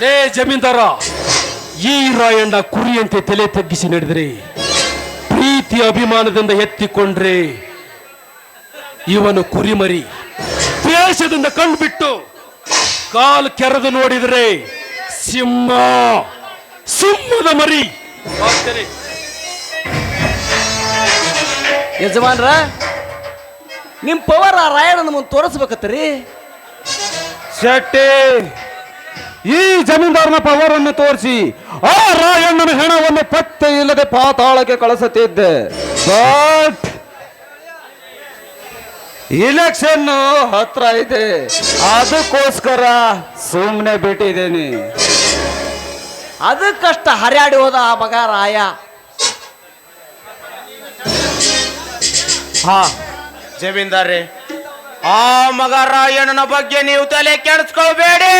ಲೇ ಜಮೀನ್ದಾರ, ಈ ರಾಯಣ್ಣ ಕುರಿಯಂತೆ ತಲೆ ತಗ್ಗಿಸಿ ನಡೆದರೆ, ಪ್ರೀತಿ ಅಭಿಮಾನದಿಂದ ಎತ್ತಿಕೊಂಡ್ರೆ ಇವನು ಕುರಿಮರಿ. ದ್ವೇಷದಿಂದ ಕಣ್ಬಿಟ್ಟು ಕಾಲು ಕೆರೆದು ನೋಡಿದರೆ ಸಿಂಹದ ಮರಿ. ಯಜಮಾನ್ರ, ನಿಮ್ ಪವರ್ ಆ ರಾಯಣ್ಣನ ಮುಂದೆ ತೋರಿಸ್ಬೇಕತ್ತರಿ. ಶೆಟ್ಟಿ, ಈ ಜಮೀನ್ದಾರನ ಪವರ್ ಅನ್ನು ತೋರಿಸಿ ಆ ರಾಯಣ್ಣನ ಹೆಣವನ್ನು ಪತ್ತೆ ಇಲ್ಲದೆ ಪಾತಾಳಕ್ಕೆ ಕಳಿಸುತ್ತಿದ್ದೆ. ಬಟ್ ಇಲೆಕ್ಷನ್ ಹತ್ರ ಇದೆ, ಅದಕ್ಕೋಸ್ಕರ ಸುಮ್ಮನೆ ಬಿಟ್ಟಿದ್ದೇನೆ. ಅದಕ್ಕಷ್ಟ ಹರ್ಯಾಡಿ ಹೋದ ಆ ಮಗ ರಾಯ. ಹಾ ಜಮೀನ್ದಾರ್ರೆ, ಆ ಮಗ ರಾಯಣ್ಣನ ಬಗ್ಗೆ ನೀವು ತಲೆ ಕೆಡಿಸ್ಕೊಳ್ಬೇಡಿ.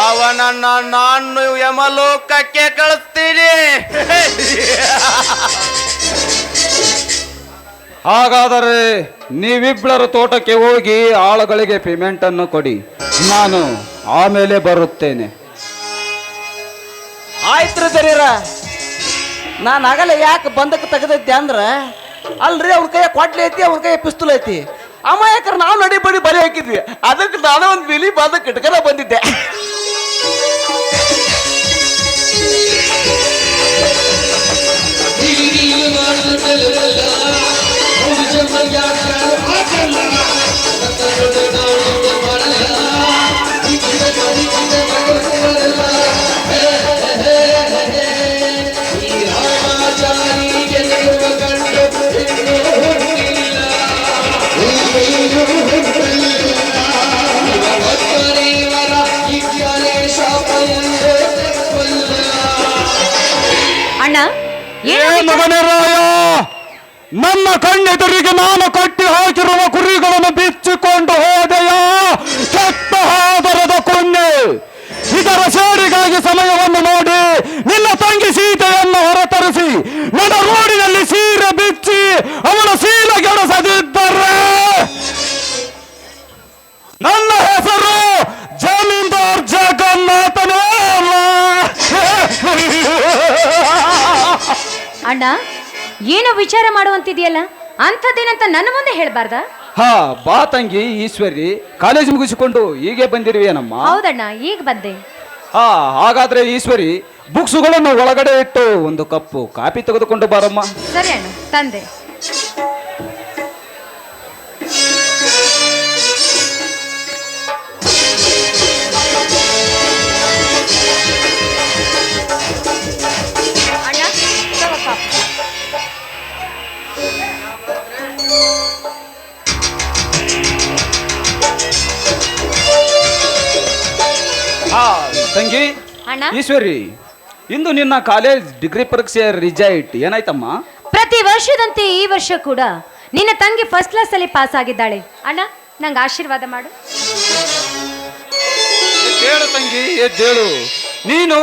ಅವನನ್ನ ನಾನು ಯಮಲೋಕಕ್ಕೆ ಕಳಿಸ್ತೀನಿ. ಹಾಗಾದರೆ ನೀವಿಬ್ಬರು ತೋಟಕ್ಕೆ ಹೋಗಿ ಆಳುಗಳಿಗೆ ಪೇಮೆಂಟ್ ಅನ್ನು ಕೊಡಿ, ನಾನು ಆಮೇಲೆ ಬರುತ್ತೇನೆ. ಆಯ್ತು ದರೀರ, ನಾನು ಆಗಲೇ ಯಾಕೆ ಬಂದಕ್ಕೆ ತೆಗೆದೈತೆ ಅಂದ್ರೆ, ಅಲ್ರಿ ಅವ್ನ ಕೈಯ ಕ್ವಾಟ್ಲಿ ಐತಿ, ಅವ್ನ ಕೈಯ ಪಿಸ್ತೂಲ್ ಐತಿ. ಅಮಾಯಕರ ನಾವು ನಡಿ ಬಡಿ ಬಲಿ ಹಾಕಿದ್ವಿ, ಅದಕ್ಕೆ ನಾನು ಒಂದು ಬಿಲಿ ಬಾದಕ್ಕೆ ಇಟ್ಕೊಂಡ ಬಂದಿದ್ದೆ. ಅಣ್ಣ, ಮಗನೇ ರಾಯ, ನನ್ನ ಕಣ್ಣೆದುರಿಗೆ ನಾನು ಕಟ್ಟಿ ಹಾಕಿರುವ ಕುರಿಗಳನ್ನು ಬಿಚ್ಚಿಕೊಂಡು ಹೋದೆಯ ಕೆಟ್ಟ ಆದರದ ಕೊಂಡೆ. ಇದರ ಸೇಡಿಗಾಗಿ ಸಮಯವನ್ನು ನೋಡಿ ನಿನ್ನ ತಂಗಿ ಸೀತೆಯನ್ನು ಹೊರತರಿಸಿ ನನ್ನ ರೋಡಿನಲ್ಲಿ ಸೀರೆ ಬಿಚ್ಚಿ ಅವಳ ಶೀಲಗೆಡಸದಿದ್ದರೆ ನನ್ನ ಹೆಸರು ಜಮೀನ್ದಾರ್ ಜಗನ್ನಾಥನೇ ಅಲ್ಲ. ಅಣ್ಣ, ಏನೋ ವಿಚಾರ ಮಾಡುವಂತಿದೆಯಲ್ಲ, ಅಂಥದ್ದೇನಂತ ನನ್ನ ಮುಂದೆ ಹೇಳ್ಬಾರ್ದ? ಹಾ, ಬಾ ತಂಗಿ ಈಶ್ವರಿ, ಕಾಲೇಜ್ ಮುಗಿಸಿಕೊಂಡು ಹೀಗೆ ಬಂದಿರುವೇನಮ್ಮ? ಹೌದಣ್ಣ, ಈಗ ಬಂದೆ. ಹಾ, ಹಾಗಾದ್ರೆ ಈಶ್ವರಿ, ಬುಕ್ಸ್ಗಳನ್ನು ಒಳಗಡೆ ಇಟ್ಟು ಒಂದು ಕಪ್ಪು ಕಾಫಿ ತೆಗೆದುಕೊಂಡು ಬಾರಮ್ಮ. ಸರಿ ಅಣ್ಣ, ತಂದೆ. ಅಣ್ಣ, ತಗೋ ಕಾಫಿ. ಹಾ ತಂಗಿ ಅಣ್ಣ, ಈಶ್ವರಿ, ಇಂದು ನಿನ್ನ ಕಾಲೇಜ್ ಡಿಗ್ರಿ ಪರೀಕ್ಷೆ ರಿಸಲ್ಟ್ ಏನಾಯ್ತಮ್ಮ? ಪ್ರತಿ ವರ್ಷದಂತೆ ಈ ವರ್ಷ ಕೂಡ ನಿನ್ನ ತಂಗಿ ಫಸ್ಟ್ ಕ್ಲಾಸ್ ಅಲ್ಲಿ ಪಾಸ್ ಆಗಿದ್ದಾಳೆ. ಅಣ್ಣ, ನಂಗೆ ಆಶೀರ್ವಾದ ಮಾಡು. ಎದ್ದೇಳು ತಂಗಿ, ಎದ್ದೇಳು. ನೀನು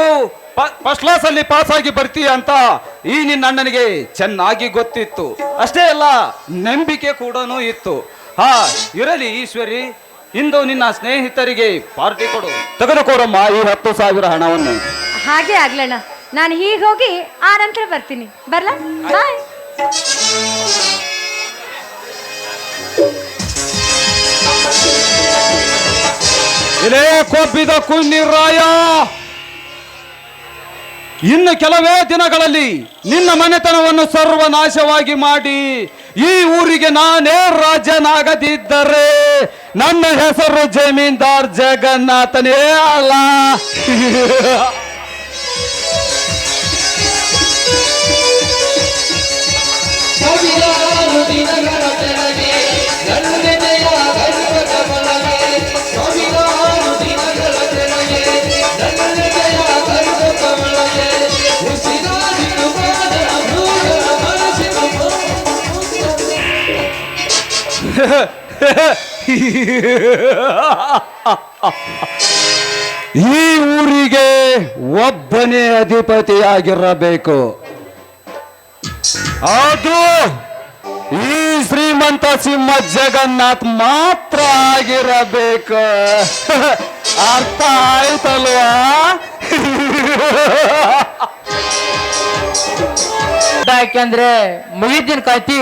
ಫಸ್ಟ್ ಕ್ಲಾಸ್ ಅಲ್ಲಿ ಪಾಸ್ ಆಗಿ ಬರ್ತೀಯ ಅಂತ ಈ ನಿನ್ನ ಅಣ್ಣನಿಗೆ ಚೆನ್ನಾಗಿ ಗೊತ್ತಿತ್ತು. ಅಷ್ಟೇ ಅಲ್ಲ, ನಂಬಿಕೆ ಕೂಡ ಇತ್ತು. ಹಾ, ಇರಲಿ ಈಶ್ವರಿ, ಇಂದು ನಿನ್ನ ಸ್ನೇಹಿತರಿಗೆ ಪಾರ್ಟಿ ಕೊಡು. ತೆಗೆದುಕೊಡಮ್ಮ ಈ 10,000 ಹಣವನ್ನು. ಹಾಗೆ ಆಗ್ಲಣ್ಣ, ನಾನು ಹೀಗೆ ಹೋಗಿ ಆ ನಂತರ ಬರ್ತೀನಿ. ಬರ್ಲಾ? ಬಾಯ್. ಇದೇ ಕೊಬ್ಬಿದ ಕುನ್ನಿರಾಯ, ಇನ್ನು ಕೆಲವೇ ದಿನಗಳಲ್ಲಿ ನಿನ್ನ ಮನೆತನವನ್ನು ಸರ್ವನಾಶವಾಗಿ ಮಾಡಿ ಈ ಊರಿಗೆ ನಾನೇ ರಾಜನಾಗದಿದ್ದರೆ ನನ್ನ ಹೆಸರು ಜಮೀನ್ದಾರ್ ಜಗನ್ನಾಥನೇ ಅಲ್ಲ. ಈ ಊರಿಗೆ ಒಬ್ಬನೇ ಅಧಿಪತಿಯಾಗಿರಬೇಕು, ಅದು ಈ ಶ್ರೀಮಂತ ಸಿಂಹ ಜಗನ್ನಾಥ್ ಮಾತ್ರ ಆಗಿರಬೇಕು. ಅರ್ಥ ಆಯ್ತಲ್ವಾ? ಯಾಕೆಂದ್ರೆ ಮುಗಿದಿನ ಕತಿ.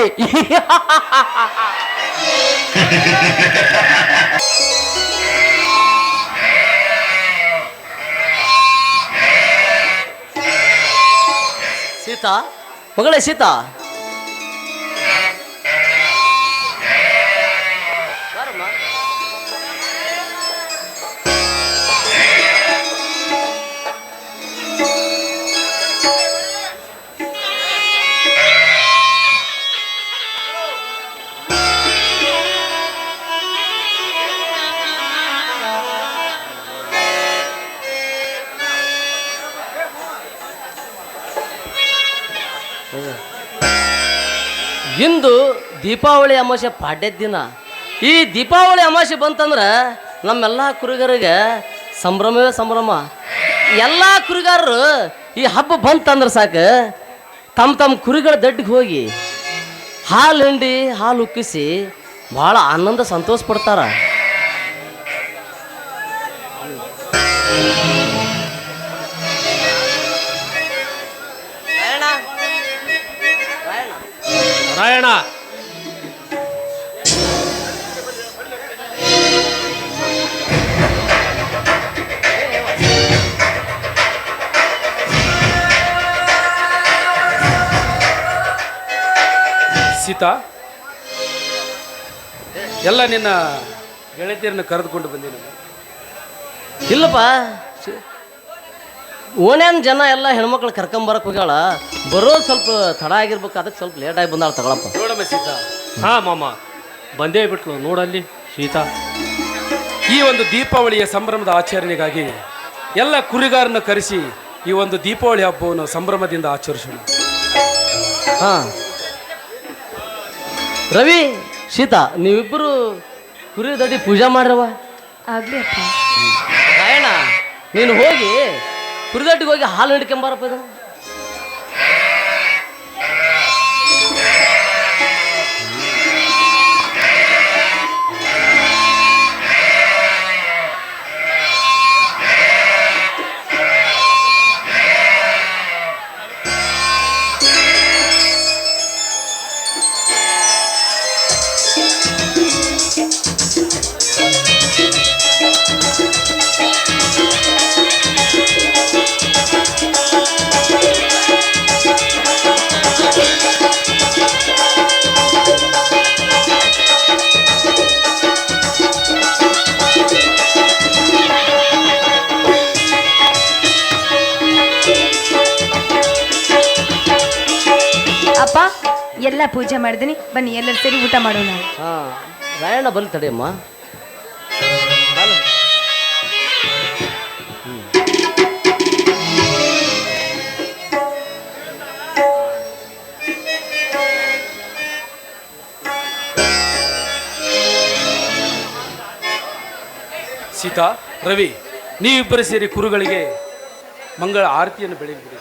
ಸೀತಾ, ಮಗಳೇ ಸೀತಾ, ಇಂದು ದೀಪಾವಳಿ ಅಮಾವಾಸ್ಯೆ ಪಾಡ್ಯದ ದಿನ. ಈ ದೀಪಾವಳಿ ಅಮಾವಾಸ್ಯೆ ಬಂತಂದ್ರೆ ನಮ್ಮೆಲ್ಲ ಕುರಿಗಾರಿಗೆ ಸಂಭ್ರಮವೇ ಸಂಭ್ರಮ. ಎಲ್ಲ ಕುರಿಗಾರರು ಈ ಹಬ್ಬ ಬಂತಂದ್ರೆ ಸಾಕು ತಮ್ಮ ಕುರಿಗಳ ದಡ್ಡಿಗೆ ಹೋಗಿ ಹಾಲು ಹಿಂಡಿ ಹಾಲು ಉಕ್ಕಿಸಿ ಭಾಳ ಆನಂದ ಸಂತೋಷ ಪಡ್ತಾರ. ನಾರಾಯಣ, ಸೀತಾ, ಎಲ್ಲ ನಿನ್ನ ಗೆಳತಿಯರನ್ನು ಕರೆದುಕೊಂಡು ಬಂದೀನಿ. ಇಲ್ಲಪ್ಪ, ಓಣ್ಯಾನ ಜನ ಎಲ್ಲ ಹೆಣ್ಮಕ್ಳು ಕರ್ಕೊಂಬರಕ್ಕೆ ಹೋಗ್ಯಾಳ. ಬರೋದು ಸ್ವಲ್ಪ ತಡ ಆಗಿರ್ಬೇಕು, ಅದಕ್ಕೆ ಸ್ವಲ್ಪ ಲೇಟಾಗಿ ಬಂದಾಳ. ತಗೊಳಪ್ಪ. ನೋಡಮ್ಮ ಸೀತಾ. ಹಾ ಮಾಮ, ಬಂದೇ ಬಿಟ್ಲು ನೋಡಲ್ಲಿ ಸೀತಾ. ಈ ಒಂದು ದೀಪಾವಳಿಯ ಸಂಭ್ರಮದ ಆಚರಣೆಗಾಗಿ ಎಲ್ಲ ಕುರಿಗಾರನ್ನ ಕರೆಸಿ ಈ ಒಂದು ದೀಪಾವಳಿ ಹಬ್ಬವನ್ನು ಸಂಭ್ರಮದಿಂದ ಆಚರಿಸೋಣ. ಹಾ ರವಿ, ಸೀತಾ, ನೀವಿಬ್ಬರು ಕುರಿ ದಡ್ಡಿ ಪೂಜೆ ಮಾಡ್ರವ. ಆಗ್ಲಿ ಅಪ್ಪ. ರಾಯಣ್ಣ, ನೀನು ಹೋಗಿ ಕುರಿದಡ್ಡಿಗೆ ಹೋಗಿ ಹಾಲು ಹಿಡ್ಕೊಂಬಾರಪ್ಪ. ಇದು ಅಪ್ಪ, ಎಲ್ಲ ಪೂಜೆ ಮಾಡಿದ್ದೀನಿ, ಬನ್ನಿ ಎಲ್ಲರೂ ಸೇರಿ ಊಟ ಮಾಡೋಣ. ಹಾ ರಾಯಣ್ಣ ಬಲ್ಲಿ ತಡೆಯಮ್ಮ. ಸೀತಾ, ರವಿ, ನೀವಿಬ್ಬರು ಸೇರಿ ಕುರುಗಳಿಗೆ ಮಂಗಳ ಆರತಿಯನ್ನು ಬೆಳಗಿಬಿಡಿ.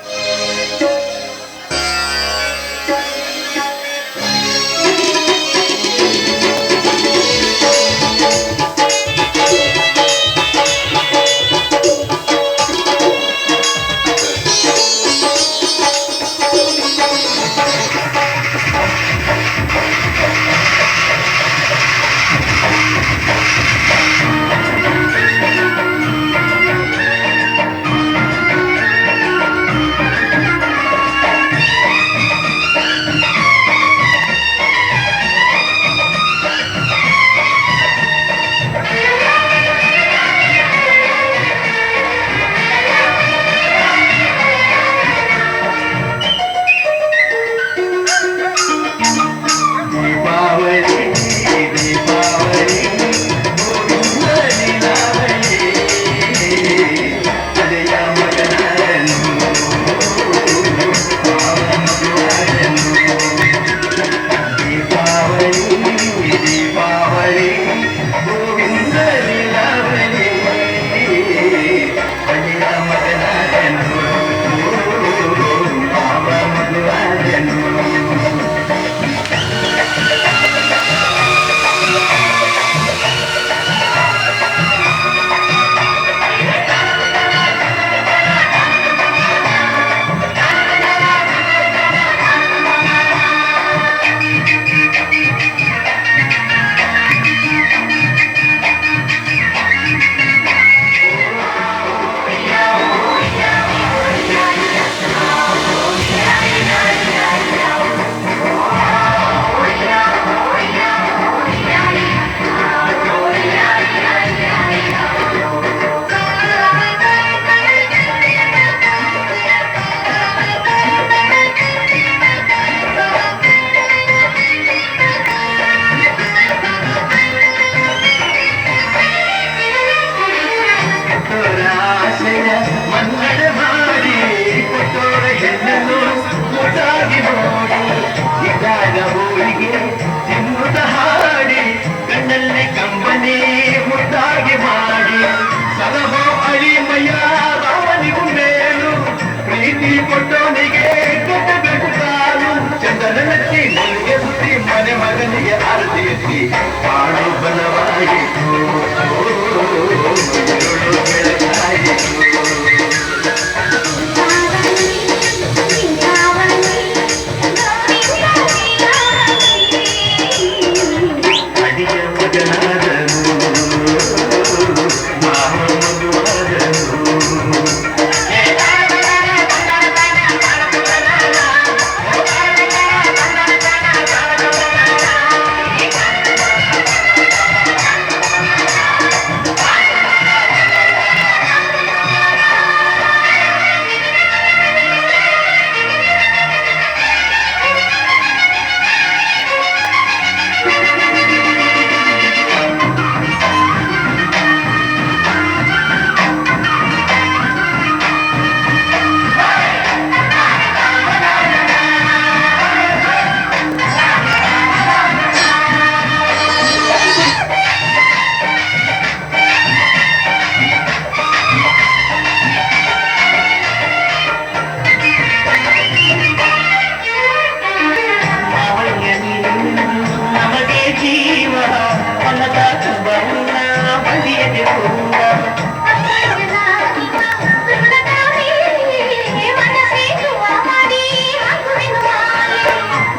ಆಸೆಯ ಮನ್ನಣೆ ಮಾಡಿ ಕೊಟ್ಟೋರ ಹೆಣ್ಣನ್ನು ಮುದ್ದಾಗಿ ನೋಡಿ ಇದ್ದಾಗ ಹೋಳಿಗೆ ಎನ್ನುತ್ತ ಹಾಡಿ ಕಣ್ಣಲ್ಲಿ ಕಂಬನಿ ಮುದ್ದಾಗಿ ಮಾಡಿ ಸಲಹೋ ಅಳಿಮಯ್ಯ ರಾಮನಿಗೂ ಮೇಲು ಪ್ರೀತಿ ಕೊಟ್ಟವನಿಗೆ ಕಟ್ಟಬೇಕು ಕಾಲು ಚಂದನ ನಚ್ಚಿ ನನಗೆ ಸುತ್ತಿ ಮನೆ ಮಗನಿಗೆ ಆರತಿ ಎತ್ತಿ ಬಾಳು ಬಲವಾಯಿತು ಬೆಳಕಾಯಿತು ಅಡಿಯ ಮಗನಾದನು ಮಾವ ಮಗುವಾದನು ನಮಗೆ ಜೀವ ಹೊಲದ ಬಣ್ಣ ಬದಿಯದೆ ಹೋಗ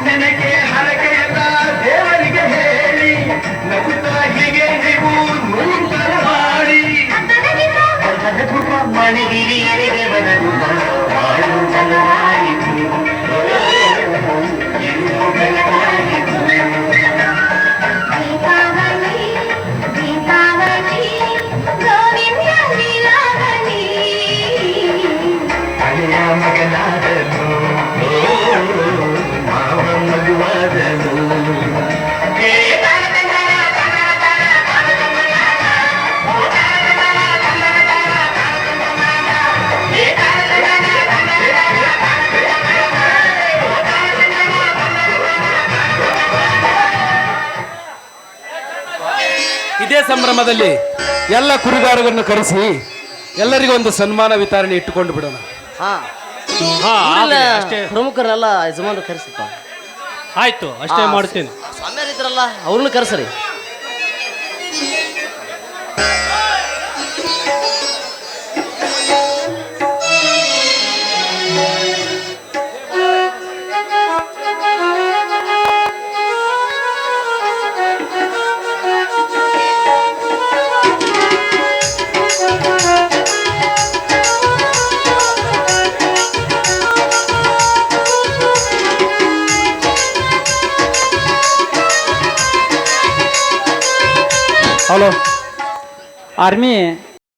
ನನಗೆ ಹರಕೆಯಲ್ಲ ದೇವರಿಗೆ ಹೇಳಿ ನಗುತ್ತಾ ಹೀಗೆ ನೀವು ನೂತನ ಮಾಡಿ ಮಣಿಗಿರಿ ದೇವರನ್ನು ಬಾಳು ಬಲವಾಯಿತು ಎಂದು ಬೆಳಗಾಯಿತು ಹಳೆಯ ಮಗನಾದನು ಮಾವ ಮಗುವಾದನು ಇದೇ ಸಂಭ್ರಮದಲ್ಲಿ ಎಲ್ಲ ಕುರಿಗಾರರನ್ನು ಕರೆಸಿ ಎಲ್ಲರಿಗೂ ಒಂದು ಸನ್ಮಾನ ವಿತರಣೆ ಇಟ್ಟುಕೊಂಡು ಬಿಡೋಣ. ಹಾ ಹಾ ಊರಿನ ಆಗ್ಲಿ, ಅಷ್ಟೇ ಪ್ರಮುಖರೆಲ್ಲ ಯಜಮಾನ್ರು ಕರೆಸಿಪ್ಪ. ಆಯ್ತು, ಅಷ್ಟೇ ಮಾಡ್ತೀನಿ. ಸ್ವಾಮಿಯರ್ ಇದ್ರಲ್ಲ ಅವ್ರನ್ನ ಕರೆಸ್ರಿ. Hello army